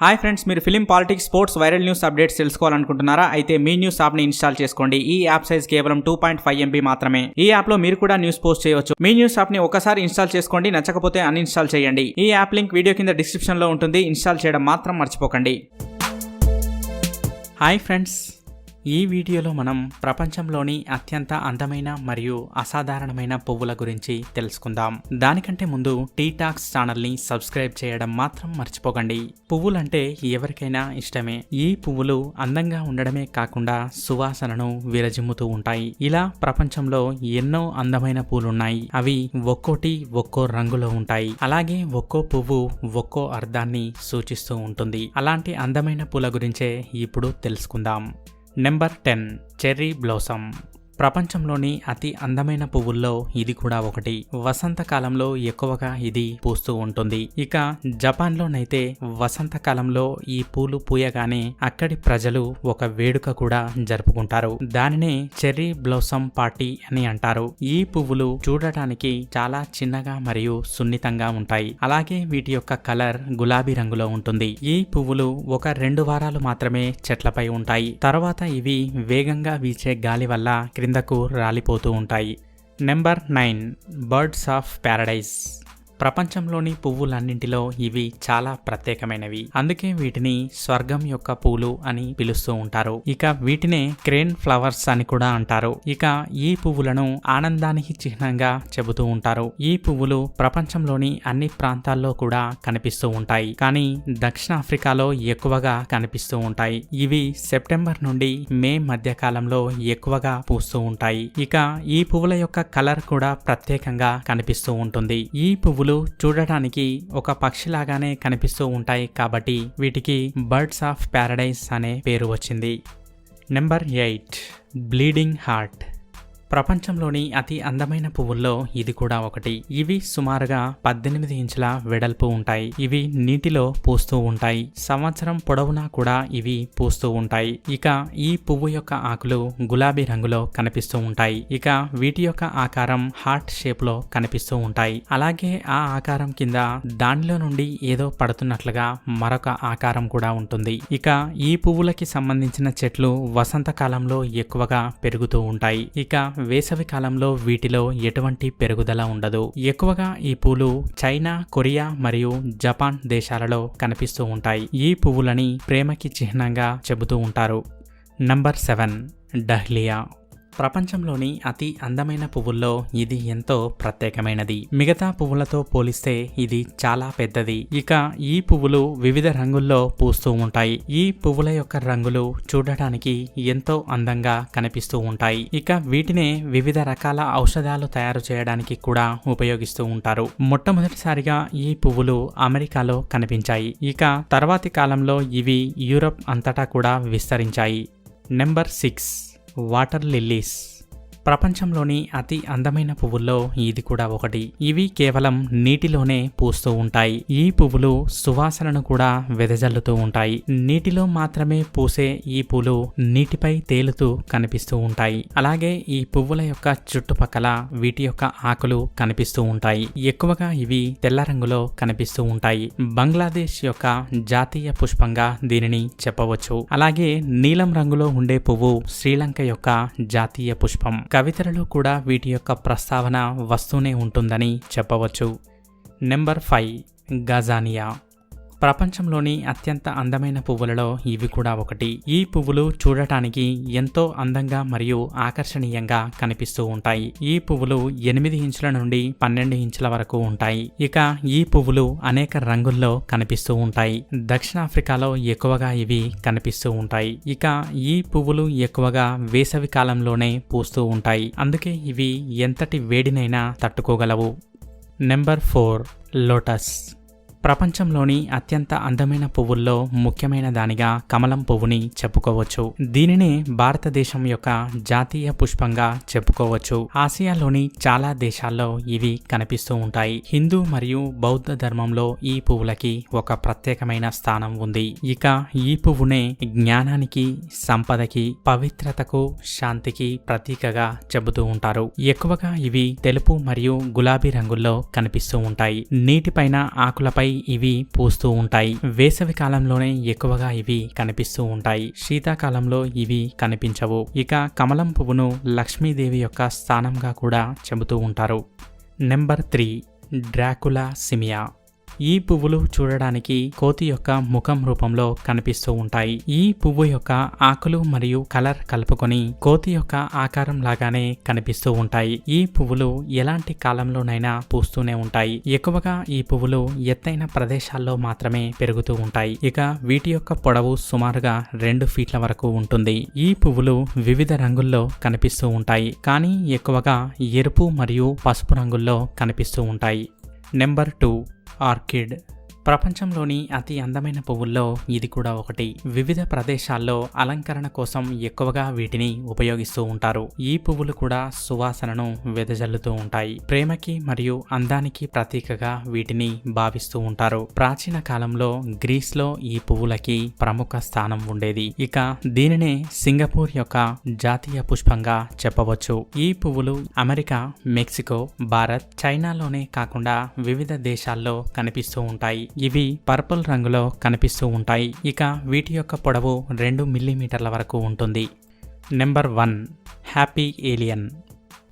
Hi friends, మీరు film, politics, sports, viral news updates తెలుసుకోవాలనుకుంటున్నారా? అయితే మీ న్యూస్ యాప్ ని ఇన్స్టాల్ చేసుకోండి. ఈ యాప్ సైజ్ కేవలం 2.5 MB మాత్రమే. ఈ యాప్ లో మీరు కూడా న్యూస్ పోస్ట్ చేయవచ్చు. మీ న్యూస్ యాప్ ని ఒకసారి ఇన్స్టాల్ చేసుకోండి, నచ్చకపోతే అన్ఇన్స్టాల్ చేయండి. ఈ యాప్ లింక్ వీడియో కింద డిస్క్రిప్షన్ లో ఉంటుంది. ఇన్స్టాల్ చేయడం మాత్రం మర్చిపోకండి. హాయ్ ఫ్రెండ్స్, ఈ వీడియోలో మనం ప్రపంచంలోని అత్యంత అందమైన మరియు అసాధారణమైన పువ్వుల గురించి తెలుసుకుందాం. దానికంటే ముందు టీ టాక్స్ ఛానల్ని సబ్స్క్రైబ్ చేయడం మాత్రం మర్చిపోకండి. పువ్వులంటే ఎవరికైనా ఇష్టమే. ఈ పువ్వులు అందంగా ఉండడమే కాకుండా సువాసనను విరజిమ్ముతూ ఉంటాయి. ఇలా ప్రపంచంలో ఎన్నో అందమైన పూలున్నాయి. అవి ఒక్కోటి ఒక్కో రంగులో ఉంటాయి. అలాగే ఒక్కో పువ్వు ఒక్కో అర్థాన్ని సూచిస్తూ ఉంటుంది. అలాంటి అందమైన పూల గురించే ఇప్పుడు తెలుసుకుందాం. Number 10 cherry blossom. ప్రపంచంలోని అతి అందమైన పువ్వుల్లో ఇది కూడా ఒకటి. వసంతకాలంలో ఎక్కువగా ఇది పూస్తూ ఉంటుంది. ఇక జపాన్లోనైతే వసంతకాలంలో ఈ పూలు పూయగానే అక్కడి ప్రజలు ఒక వేడుక కూడా జరుపుకుంటారు. దానినే చెర్రీ బ్లోసమ్ పార్టీ అని అంటారు. ఈ పువ్వులు చూడటానికి చాలా చిన్నగా మరియు సున్నితంగా ఉంటాయి. అలాగే వీటి యొక్క కలర్ గులాబీ రంగులో ఉంటుంది. ఈ పువ్వులు ఒక 2 వారాలు మాత్రమే చెట్లపై ఉంటాయి. తర్వాత ఇవి వేగంగా వీచే గాలి వల్ల క్రిందకు రాలిపోతూ ఉంటాయి. Number 9 birds of Paradise. ప్రపంచంలోని పువ్వులన్నింటిలో ఇవి చాలా ప్రత్యేకమైనవి. అందుకే వీటిని స్వర్గం యొక్క పూలు అని పిలుస్తూ ఉంటారు. ఇక వీటినే క్రేన్ ఫ్లవర్స్ అని కూడా అంటారు. ఇక ఈ పువ్వులను ఆనందానికి చిహ్నంగా చెబుతూ ఉంటారు. ఈ పువ్వులు ప్రపంచంలోని అన్ని ప్రాంతాల్లో కూడా కనిపిస్తూ ఉంటాయి. కానీ దక్షిణాఫ్రికాలో ఎక్కువగా కనిపిస్తూ ఉంటాయి. ఇవి సెప్టెంబర్ నుండి మే మధ్య కాలంలో ఎక్కువగా పూస్తూ ఉంటాయి. ఇక ఈ పువ్వుల యొక్క కలర్ కూడా ప్రత్యేకంగా కనిపిస్తూ ఉంటుంది. ఈ పువ్వులు చూడటానికి ఒక పక్షిలాగానే కనిపిస్తూ ఉంటాయి కాబట్టి వీటికి బర్డ్స్ ఆఫ్ ప్యారడైజ్ అనే పేరు వచ్చింది. Number 8 bleeding heart. ప్రపంచంలోని అతి అందమైన పువ్వుల్లో ఇది కూడా ఒకటి. ఇవి సుమారుగా 18 ఇంచుల వెడల్పు ఉంటాయి. ఇవి నీటిలో పూస్తూ ఉంటాయి. సంవత్సరం పొడవునా కూడా ఇవి పూస్తూ ఉంటాయి. ఇక ఈ పువ్వు యొక్క ఆకులు గులాబీ రంగులో కనిపిస్తూ ఉంటాయి. ఇక వీటి యొక్క ఆకారం హార్ట్ షేప్ లో కనిపిస్తూ ఉంటాయి. అలాగే ఆ ఆకారం కింద దానిలో నుండి ఏదో పడుతున్నట్లుగా మరొక ఆకారం కూడా ఉంటుంది. ఇక ఈ పువ్వులకి సంబంధించిన చెట్లు వసంతకాలంలో ఎక్కువగా పెరుగుతూ ఉంటాయి. ఇక వేసవి కాలంలో వీటిలో ఎటువంటి పెరుగుదల ఉండదు. ఎక్కువగా ఈ పూలు చైనా, కొరియా మరియు జపాన్ దేశాలలో కనిపిస్తూ ఉంటాయి. ఈ పువ్వులని ప్రేమకి చిహ్నంగా చెబుతూ ఉంటారు. Number 7 dahlia. ప్రపంచంలోని అతి అందమైన పువ్వుల్లో ఇది ఎంతో ప్రత్యేకమైనది. మిగతా పువ్వులతో పోలిస్తే ఇది చాలా పెద్దది. ఇక ఈ పువ్వులు వివిధ రంగుల్లో పూస్తూ ఉంటాయి. ఈ పువ్వుల యొక్క రంగులు చూడటానికి ఎంతో అందంగా కనిపిస్తూ ఉంటాయి. ఇక వీటినే వివిధ రకాల ఔషధాలు తయారు చేయడానికి కూడా ఉపయోగిస్తూ ఉంటారు. మొట్టమొదటిసారిగా ఈ పువ్వులు అమెరికాలో కనిపించాయి. ఇక తర్వాతి కాలంలో ఇవి యూరప్ అంతటా కూడా విస్తరించాయి. Number 6 water lilies. ప్రపంచంలోని అతి అందమైన పువ్వుల్లో ఇది కూడా ఒకటి. ఇవి కేవలం నీటిలోనే పూస్తూ ఉంటాయి. ఈ పువ్వులు సువాసనను కూడా వెదజల్లుతూ ఉంటాయి. నీటిలో మాత్రమే పూసే ఈ పూలు నీటిపై తేలుతూ కనిపిస్తూ ఉంటాయి. అలాగే ఈ పువ్వుల యొక్క చుట్టుపక్కల వీటి యొక్క ఆకులు కనిపిస్తూ ఉంటాయి. ఎక్కువగా ఇవి తెల్ల రంగులో కనిపిస్తూ ఉంటాయి. బంగ్లాదేశ్ యొక్క జాతీయ పుష్పంగా దీనిని చెప్పవచ్చు. అలాగే నీలం రంగులో ఉండే పువ్వు శ్రీలంక యొక్క జాతీయ పుష్పం. కవితలలో కూడా వీటి యొక్క ప్రస్తావన వస్తూనే ఉంటుందని చెప్పవచ్చు. నెంబర్ 5 గజానియా. ప్రపంచంలోని అత్యంత అందమైన పువ్వులలో ఇవి కూడా ఒకటి. ఈ పువ్వులు చూడటానికి ఎంతో అందంగా మరియు ఆకర్షణీయంగా కనిపిస్తూ ఉంటాయి. ఈ పువ్వులు 8 ఇంచుల నుండి 12 ఇంచుల వరకు ఉంటాయి. ఇక ఈ పువ్వులు అనేక రంగుల్లో కనిపిస్తూ ఉంటాయి. దక్షిణాఫ్రికాలో ఎక్కువగా ఇవి కనిపిస్తూ ఉంటాయి. ఇక ఈ పువ్వులు ఎక్కువగా వేసవి కాలంలోనే పూస్తూ ఉంటాయి. అందుకే ఇవి ఎంతటి వేడినైనా తట్టుకోగలవు. Number 4 lotus. ప్రపంచంలోని అత్యంత అందమైన పువ్వుల్లో ముఖ్యమైన దానిగా కమలం పువ్వుని చెప్పుకోవచ్చు. దీనినే భారతదేశం యొక్క జాతీయ పుష్పంగా చెప్పుకోవచ్చు. ఆసియాలోని చాలా దేశాల్లో ఇవి కనిపిస్తూ ఉంటాయి. హిందూ మరియు బౌద్ధ ధర్మంలో ఈ పువ్వులకి ఒక ప్రత్యేకమైన స్థానం ఉంది. ఇక ఈ పువ్వునే జ్ఞానానికి, సంపదకి, పవిత్రతకు, శాంతికి ప్రతీకగా చెబుతూ ఉంటారు. ఎక్కువగా ఇవి తెలుపు మరియు గులాబీ రంగుల్లో కనిపిస్తూ ఉంటాయి. నీటిపైన ఆకులపై ఇవి పూస్తూ ఉంటాయి. వేసవి కాలంలోనే ఎక్కువగా ఇవి కనిపిస్తూ ఉంటాయి. శీతాకాలంలో ఇవి కనిపించవు. ఇక కమలం పువ్వును లక్ష్మీదేవి యొక్క స్థానంగా కూడా చెబుతూ ఉంటారు. Number 3 Dracula simia. ఈ పువ్వులు చూడడానికి కోతి యొక్క ముఖం రూపంలో కనిపిస్తూ ఉంటాయి. ఈ పువ్వు యొక్క ఆకులు మరియు కలర్ కలుపుకొని కోతి యొక్క ఆకారం లాగానే కనిపిస్తూ ఉంటాయి. ఈ పువ్వులు ఎలాంటి కాలంలోనైనా పూస్తూనే ఉంటాయి. ఎక్కువగా ఈ పువ్వులు ఎత్తైన ప్రదేశాల్లో మాత్రమే పెరుగుతూ ఉంటాయి. ఇక వీటి యొక్క పొడవు సుమారుగా 2 ఫీట్ల వరకు ఉంటుంది. ఈ పువ్వులు వివిధ రంగుల్లో కనిపిస్తూ ఉంటాయి, కానీ ఎక్కువగా ఎరుపు మరియు పసుపు రంగుల్లో కనిపిస్తూ ఉంటాయి. Number 2 orchid. ప్రపంచంలోని అతి అందమైన పువ్వుల్లో ఇది కూడా ఒకటి. వివిధ ప్రదేశాల్లో అలంకరణ కోసం ఎక్కువగా వీటిని ఉపయోగిస్తూ ఉంటారు. ఈ పువ్వులు కూడా సువాసనను వెదజల్లుతూ ఉంటాయి. ప్రేమకి మరియు అందానికి ప్రతీకగా వీటిని భావిస్తూ ఉంటారు. ప్రాచీన కాలంలో గ్రీస్లో ఈ పువ్వులకి ప్రముఖ స్థానం ఉండేది. ఇక దీనినే సింగపూర్ యొక్క జాతీయ పుష్పంగా చెప్పవచ్చు. ఈ పువ్వులు అమెరికా, మెక్సికో, భారత్, చైనాలోనే కాకుండా వివిధ దేశాల్లో కనిపిస్తూ ఉంటాయి. ఇవి పర్పుల్ రంగులో కనిపిస్తూ ఉంటాయి. ఇక వీటి యొక్క పొడవు 2 మిల్లీమీటర్ల వరకు ఉంటుంది. Number 1 happy alien.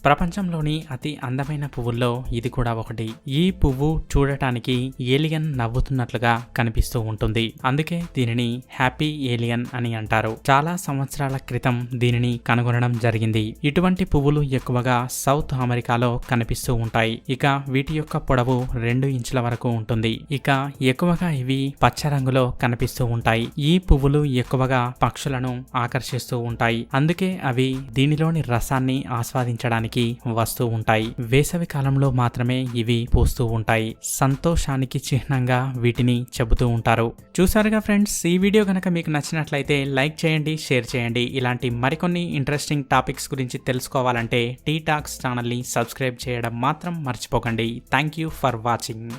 ప్రపంచంలోని అతి అందమైన పువ్వుల్లో ఇది కూడా ఒకటి. ఈ పువ్వు చూడటానికి ఏలియన్ నవ్వుతున్నట్లుగా కనిపిస్తూ ఉంటుంది. అందుకే దీనిని హ్యాపీ ఏలియన్ అని అంటారు. చాలా సంవత్సరాల క్రితం దీనిని కనుగొనడం జరిగింది. ఇటువంటి పువ్వులు ఎక్కువగా సౌత్ అమెరికాలో కనిపిస్తూ ఉంటాయి. ఇక వీటి యొక్క పొడవు 2 ఇంచుల వరకు ఉంటుంది. ఇక ఎక్కువగా ఇవి పచ్చ రంగులో కనిపిస్తూ ఉంటాయి. ఈ పువ్వులు ఎక్కువగా పక్షులను ఆకర్షిస్తూ ఉంటాయి. అందుకే అవి దీనిలోని రసాన్ని ఆస్వాదించడానికి వస్తూ ఉంటాయి. వేసవి కాలంలో మాత్రమే ఇవి పూస్తూ ఉంటాయి. సంతోషానికి చిహ్నంగా వీటిని చెబుతూ ఉంటారు. చూసారుగా ఫ్రెండ్స్, ఈ వీడియో కనుక మీకు నచ్చినట్లయితే లైక్ చేయండి, షేర్ చేయండి. ఇలాంటి మరికొన్ని ఇంట్రెస్టింగ్ టాపిక్స్ గురించి తెలుసుకోవాలంటే టీ టాక్స్ ఛానల్ని సబ్స్క్రైబ్ చేయడం మాత్రం మర్చిపోకండి. Thank you for watching.